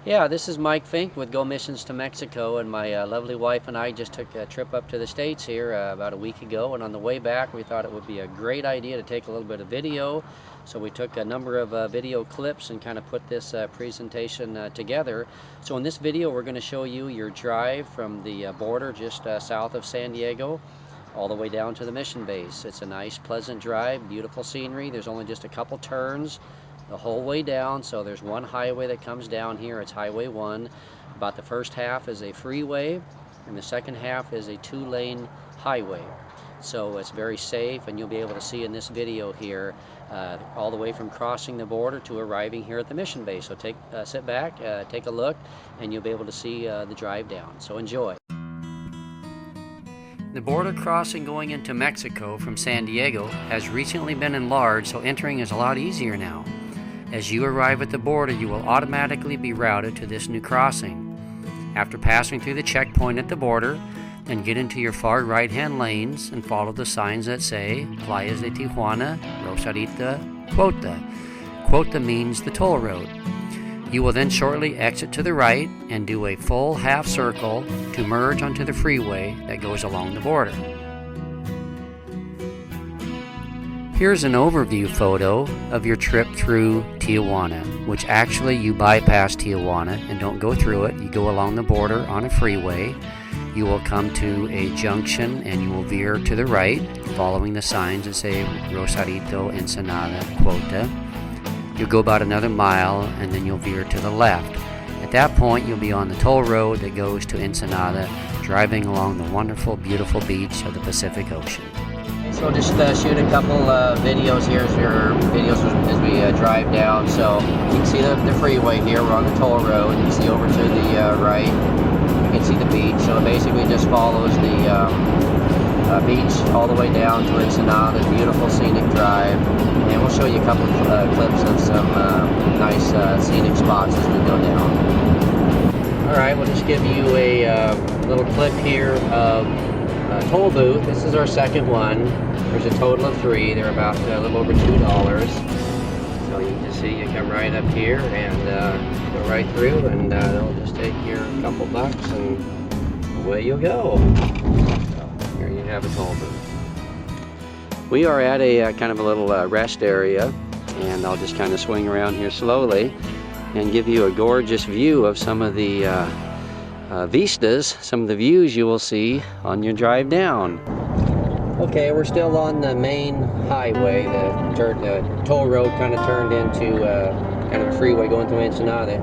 Yeah, this is Mike Fink with Go Missions to Mexico, and my lovely wife and I just took a trip up to the States here about a week ago, and on the way back we thought it would be a great idea to take a little bit of video. So we took a number of video clips and kind of put this presentation together. So in this video we're going to show you your drive from the border just south of San Diego all the way down to the mission base. It's a nice, pleasant drive, beautiful scenery. There's only just a couple turns the whole way down, so there's one highway that comes down here. It's Highway 1. About the first half is a freeway, and the second half is a two-lane highway. So it's very safe, and you'll be able to see in this video here all the way from crossing the border to arriving here at the mission base. So sit back, take a look, and you'll be able to see the drive down. So enjoy. The border crossing going into Mexico from San Diego has recently been enlarged, so entering is a lot easier now. As you arrive at the border, you will automatically be routed to this new crossing. After passing through the checkpoint at the border, then get into your far right-hand lanes and follow the signs that say Playas de Tijuana, Rosarito, Cuota. Cuota means the toll road. You will then shortly exit to the right and do a full half circle to merge onto the freeway that goes along the border. Here's an overview photo of your trip through Tijuana, which actually you bypass Tijuana and don't go through it. You go along the border on a freeway. You will come to a junction and you will veer to the right, following the signs that say Rosarito, Ensenada, Cuota. You'll go about another mile and then you'll veer to the left. At that point, you'll be on the toll road that goes to Ensenada, driving along the wonderful, beautiful beach of the Pacific Ocean. So just shoot a couple videos here as we drive down. So you can see the freeway here. We're on the toll road. You can see over to the right. You can see the beach. So it basically just follows the beach all the way down to Ensenada. Beautiful scenic drive. And we'll show you a couple clips of some nice scenic spots as we go down. All right, we'll just give you a little clip here of toll booth. This is our second one. There's a total of 3. They're about a little over $2. So you can just see you come right up here and go right through, and they'll just take your couple bucks and away you'll go. So here you have a toll booth. We are at a kind of a little rest area, and I'll just kind of swing around here slowly and give you a gorgeous view of some of the vistas, some of the views you will see on your drive down. Okay, we're still on the main highway. The toll road kind of turned into kind of a freeway going to Ensenada.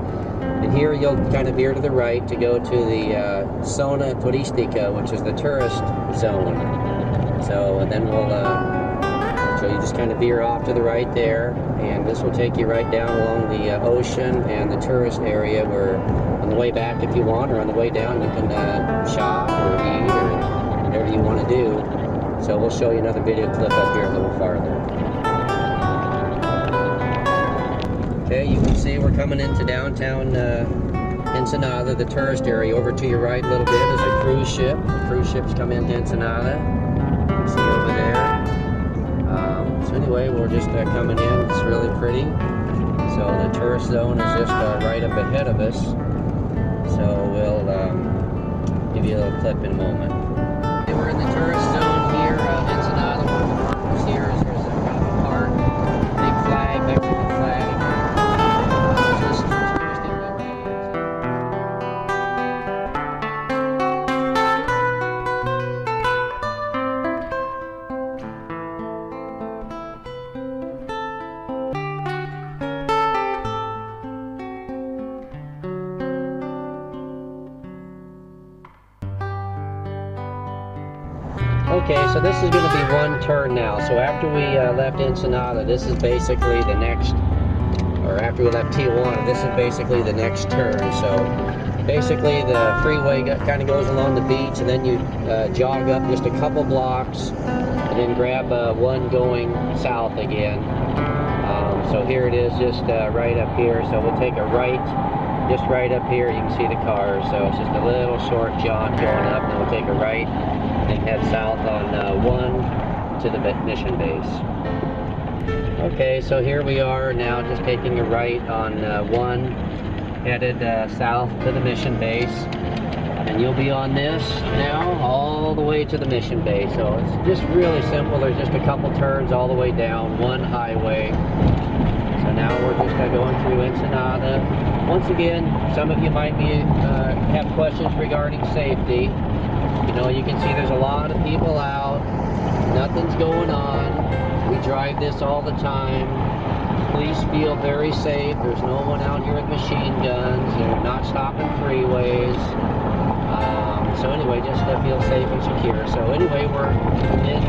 And here you'll kind of veer to the right to go to the Zona Turística, which is the tourist zone. So and then so you just kind of veer off to the right there, and this will take you right down along the ocean and the tourist area, where on the way back, if you want, or on the way down, you can shop or eat or whatever you want to do. So we'll show you another video clip up here a little farther. Okay, you can see we're coming into downtown Ensenada, the tourist area. Over to your right a little bit is a cruise ship. The cruise ships come into Ensenada. You can see over there. So anyway, we're just coming in. It's really pretty. So the tourist zone is just right up ahead of us. So we'll give you a little clip in a moment. Okay, we're in the tourist zone here of Ensenada. Here is there's a kind of a park, big flag, Mexican flag. Just tourist area. Okay, so this is going to be one turn now. So after we left Ensenada, this is basically the next, or after we left Tijuana, this is basically the next turn. So basically the freeway kind of goes along the beach, and then you jog up just a couple blocks, and then grab one going south again. So here it is, just right up here. So we'll take a right, just right up here. You can see the cars. So it's just a little short jaunt going up, and we'll take a right and head south on 1 to the mission base. Okay, so here we are now, just taking a right on 1, headed south to the mission base. And you'll be on this now all the way to the mission base. So it's just really simple. There's just a couple turns all the way down one highway. So now we're just going through Ensenada. Once again, some of you might be have questions regarding safety. You know, you can see there's a lot of people out. Nothing's going on. We drive this all the time. Please feel very safe. There's no one out here with machine guns. They're not stopping freeways. So anyway, just feel safe and secure. So anyway, we're in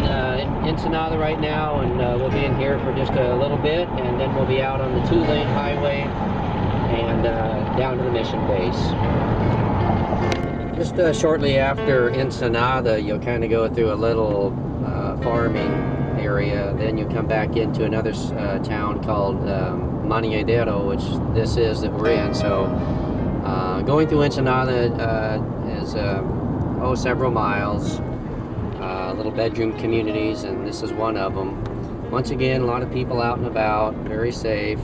Ensenada right now, and we'll be in here for just a little bit, and then we'll be out on the 2-lane highway and down to the mission base. Just shortly after Ensenada, you'll kind of go through a little farming area. Then you come back into another town called Monedero, which this is that we're in. So going through Ensenada is several miles, little bedroom communities, and this is one of them. Once again, a lot of people out and about, very safe.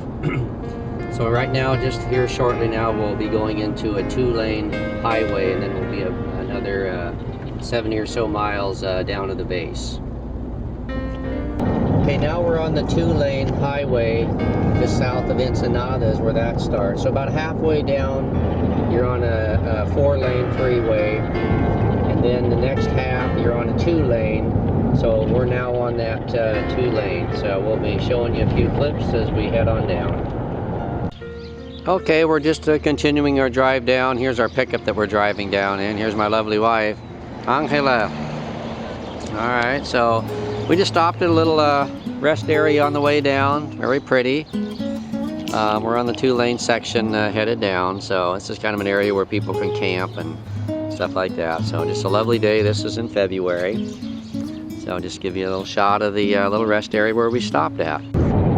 So right now, just here shortly now, we'll be going into a 2-lane highway, and then we'll be another 70 or so miles down to the base. Okay, now we're on the 2-lane highway just south of Ensenada is where that starts. So about halfway down, you're on a 4-lane freeway, and then the next half, you're on a 2-lane. So we're now on that 2-lane. So we'll be showing you a few clips as we head on down. Okay, we're just continuing our drive down. Here's our pickup that we're driving down in. Here's my lovely wife, Angela. Alright, so we just stopped at a little rest area on the way down. Very pretty. We're on the 2-lane section headed down, so this is kind of an area where people can camp and stuff like that. So just a lovely day. This is in February. So I'll just give you a little shot of the little rest area where we stopped at.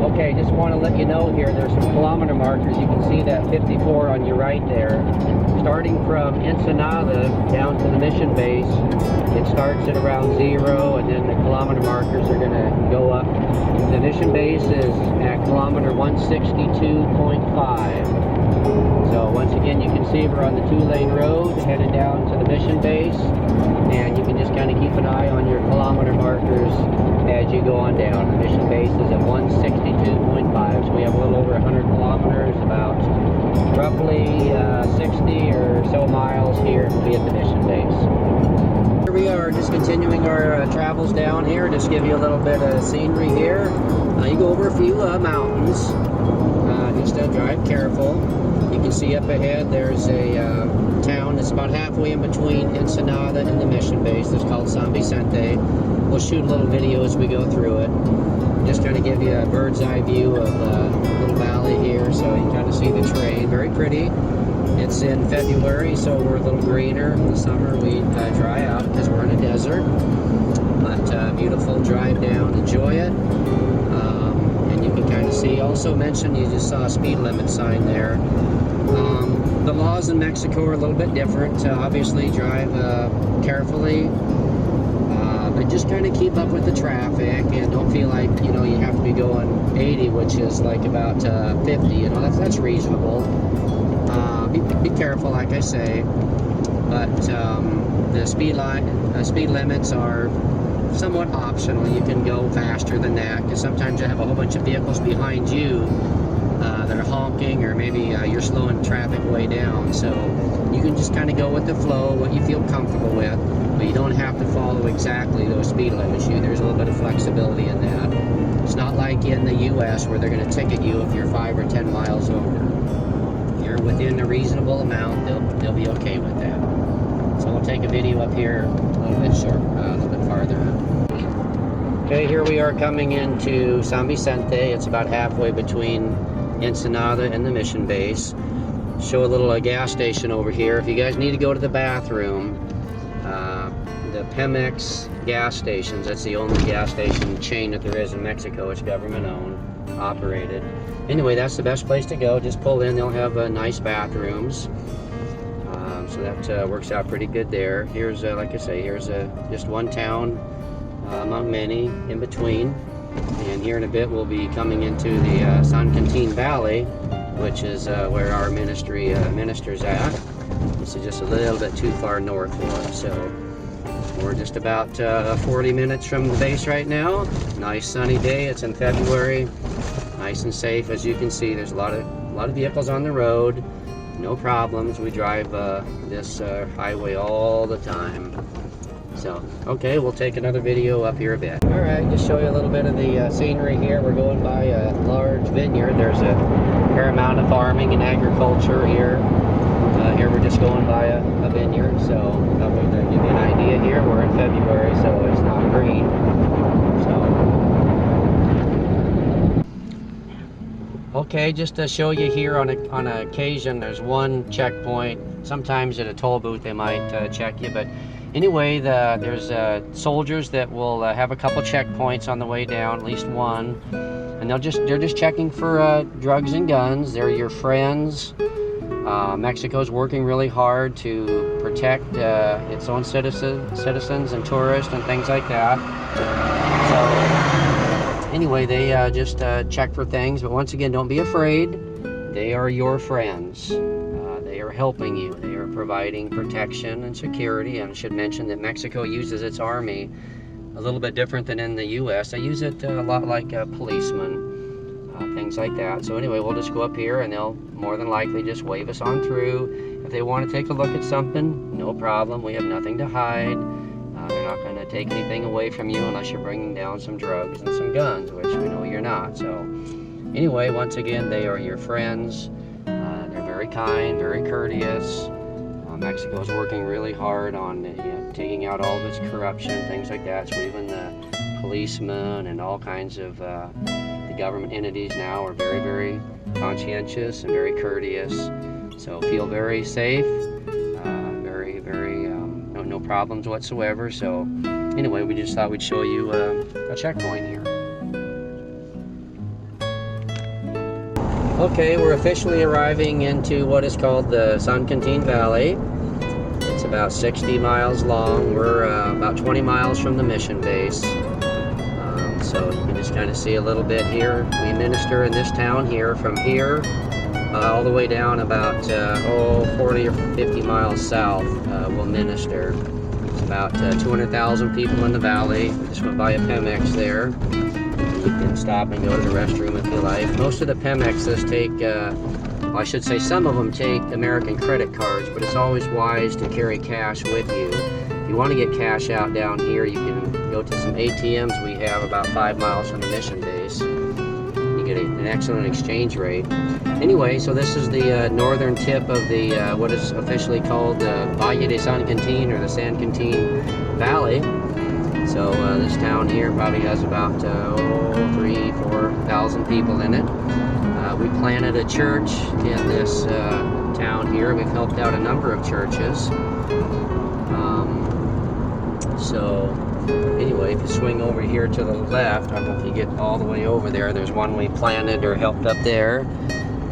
Okay, just want to let you know here, there's some kilometer markers. You can see that 54 on your right there. Starting from Ensenada down to the mission base, it starts at around 0, and then the kilometer markers are going to go up. The mission base is at kilometer 162.5. So once again, you can see we're on the 2-lane road headed down to the mission base, and you can just kind of keep an eye on your kilometer markers as you go on down. The mission base is at 162.5, so we have a little over 100 kilometers, about roughly 60 or so miles here to be at the mission base. Here we are, just continuing our travels down here. Just give you a little bit of scenery here. You go over a few mountains. Just drive careful. You can see up ahead there's a town that's about halfway in between Ensenada and the mission base. It's called San Vicente. We'll shoot a little video as we go through it. Just kind of give you a bird's eye view of the little valley here, so you can kind of see the terrain. Very pretty. It's in February, so we're a little greener. In the summer we dry out because we're in a desert. But beautiful drive down. Enjoy it. And you can kind of see, also mentioned, you just saw a speed limit sign there. The laws in Mexico are a little bit different. Obviously drive carefully, but just kind of keep up with the traffic, and don't feel like, you know, you have to be going 80, which is like about 50. You know, that's reasonable. Be careful, like I say, but the speed limits are somewhat optional. You can go faster than that, because sometimes you have a whole bunch of vehicles behind you that are honking, or maybe you're slowing traffic way down. So you can just kind of go with the flow, what you feel comfortable with, but you don't have to follow exactly those speed limits. There's a little bit of flexibility in that. It's not like in the U.S. where they're going to ticket you if you're 5 or 10 miles over. If you're within a reasonable amount, they'll be okay with that. So we'll take a video up here a little bit farther. Okay, here we are coming into San Vicente. It's about halfway between Ensenada and the mission base. Show a little gas station over here. If you guys need to go to the bathroom, the Pemex gas stations, that's the only gas station chain that there is in Mexico. It's government owned, operated. Anyway, that's the best place to go. Just pull in, they'll have nice bathrooms. So that works out pretty good there. Here's, like I say, here's just one town among many in between. And here in a bit we'll be coming into the San Quintin Valley, which is where our ministry ministers at. This is just a little bit too far north for us, so we're just about 40 minutes from the base right now. Nice sunny day. It's in February. Nice and safe. As you can see, there's a lot of vehicles on the road. No problems. We drive this highway all the time. So, okay, we'll take another video up here a bit. All right, just show you a little bit of the scenery here. We're going by a large vineyard. There's a fair amount of farming and agriculture here. Here we're just going by a vineyard, so I'm going to give you an idea here. We're in February, so it's not green. So, okay, just to show you here on occasion, there's one checkpoint. Sometimes at a toll booth they might check you, but anyway, there's soldiers that will have a couple checkpoints on the way down, at least one, and they're just checking for drugs and guns. They're your friends. Mexico's working really hard to protect its own citizens and tourists and things like that. So anyway, they just check for things, but once again, don't be afraid. They are your friends. They are helping you. They are providing protection and security. And I should mention that Mexico uses its army a little bit different than in the U.S. They use it a lot like policemen. Things like that. So anyway, we'll just go up here and they'll more than likely just wave us on through. If they want to take a look at something, no problem. We have nothing to hide. They're not going to take anything away from you unless you're bringing down some drugs and some guns, which we know you're not. So anyway, once again, they are your friends. They're very kind, very courteous. Mexico's working really hard on taking out all of its corruption, things like that. So even the policemen and all kinds of the government entities now are very, very conscientious and very courteous. So feel very safe, no problems whatsoever. So anyway, we just thought we'd show you a checkpoint here. Okay, we're officially arriving into what is called the San Quintin Valley. It's about 60 miles long. We're about 20 miles from the mission base. So you can just kind of see a little bit here. We minister in this town here, from here all the way down about 40 or 50 miles south. We'll minister. It's about 200,000 people in the valley. We just went by a Pemex there. You can stop and go to the restroom if you like. Most of the Pemexes take, well, I should say some of them take American credit cards, but it's always wise to carry cash with you. If you want to get cash out down here, you can go to some ATMs we have about 5 miles from the mission base. You get an excellent exchange rate. Anyway, so this is the northern tip of the what is officially called the Valle de San Quintin, or the San Quintin Valley. So this town here probably has about 3,000-4,000 people in it. We planted a church in this town here. We've helped out a number of churches. So anyway, if you swing over here to the left, I don't know if you get all the way over there, there's one we planted or helped up there.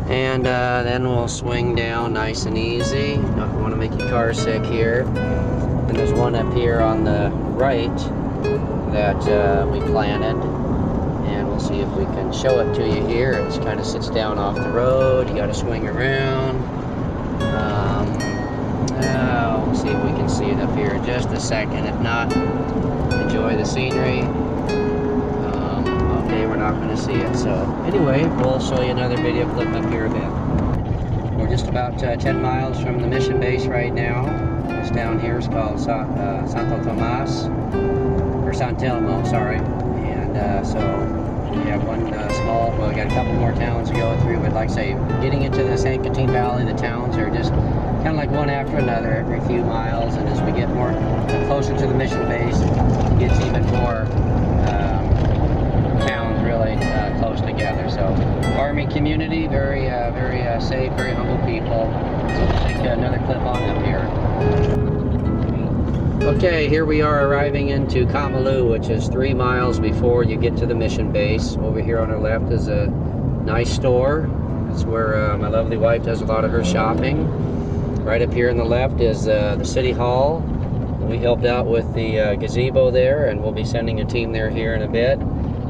And then we'll swing down nice and easy. Don't want to make your car sick here. And there's one up here on the right that we planted. And we'll see if we can show it to you here. It kind of sits down off the road. You got to swing around. We'll see if we can see it up here in just a second. If not, enjoy the scenery. Okay, we're not going to see it. So anyway, we'll show you another video clip up here a bit. We're just about 10 miles from the mission base right now. This down here is called Santo Tomas, or San Telmo, sorry. And so we have one small, well, we got a couple more towns to go through, but like I say, getting into the San Quintin Valley, the towns are just kind of like one after another every few miles, and as we get more closer to the mission base, it gets even more towns really close together. So farming community, very safe, very humble people. So we'll take another clip on up here. Okay, here we are arriving into Kamalu, which is 3 miles before you get to the mission base. Over here on our left is a nice store. That's where my lovely wife does a lot of her shopping. Right up here on the left is the City Hall. We helped out with the gazebo there, and we'll be sending a team there here in a bit.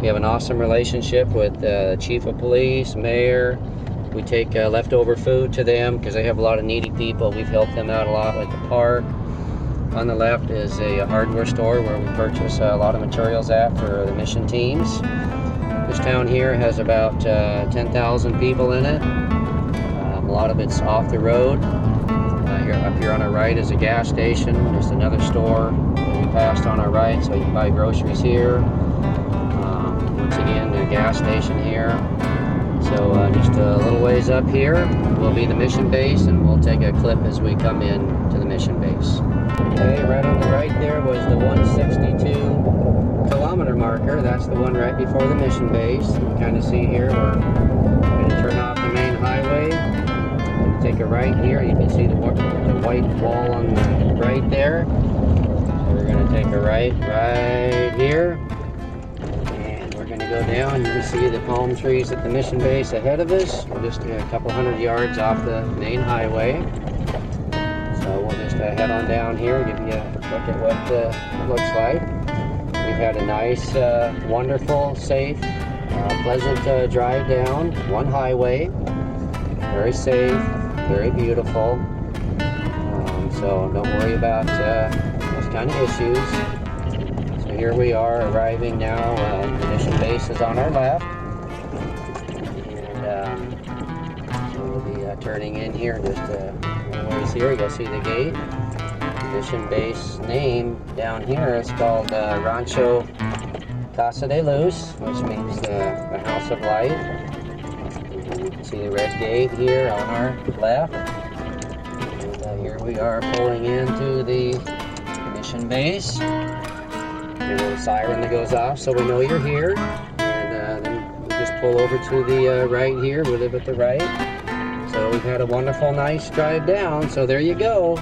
We have an awesome relationship with the Chief of Police, Mayor, We take leftover food to them because they have a lot of needy people. We've helped them out a lot, like the park. On the left is a hardware store where we purchase a lot of materials at for the mission teams. This town here has about 10,000 people in it. A lot of it's off the road. Up here on our right is a gas station. There's another store that we passed on our right, so you can buy groceries here. Once again, the gas station here. So just a little ways up here will be the mission base, and we'll take a clip as we come in to the mission base. Okay, right on the right there was the 162 kilometer marker. That's the one right before the mission base. You can kind of see here we're going to turn off the main highway. Take a right here. You can see the white wall on the right there. So we're going to take a right here. And we're going to go down. You can see the palm trees at the mission base ahead of us. We're just a couple hundred yards off the main highway. So we'll just head on down here, give you a look at what it looks like. We've had a nice, wonderful, safe, pleasant drive down one highway. Very safe, very beautiful. So don't worry about those kind of issues. So here we are arriving now. The mission base is on our left. And so we'll be turning in here in just a ways here. You'll see the gate. The mission base name down here is called Rancho Casa de Luz, which means the House of Light. You can see the red gate here on our left. And here we are pulling into the mission base. There's a little siren that goes off so we know you're here. And then we just pull over to the right here. We live at the right. So we've had a wonderful, nice drive down. So there you go.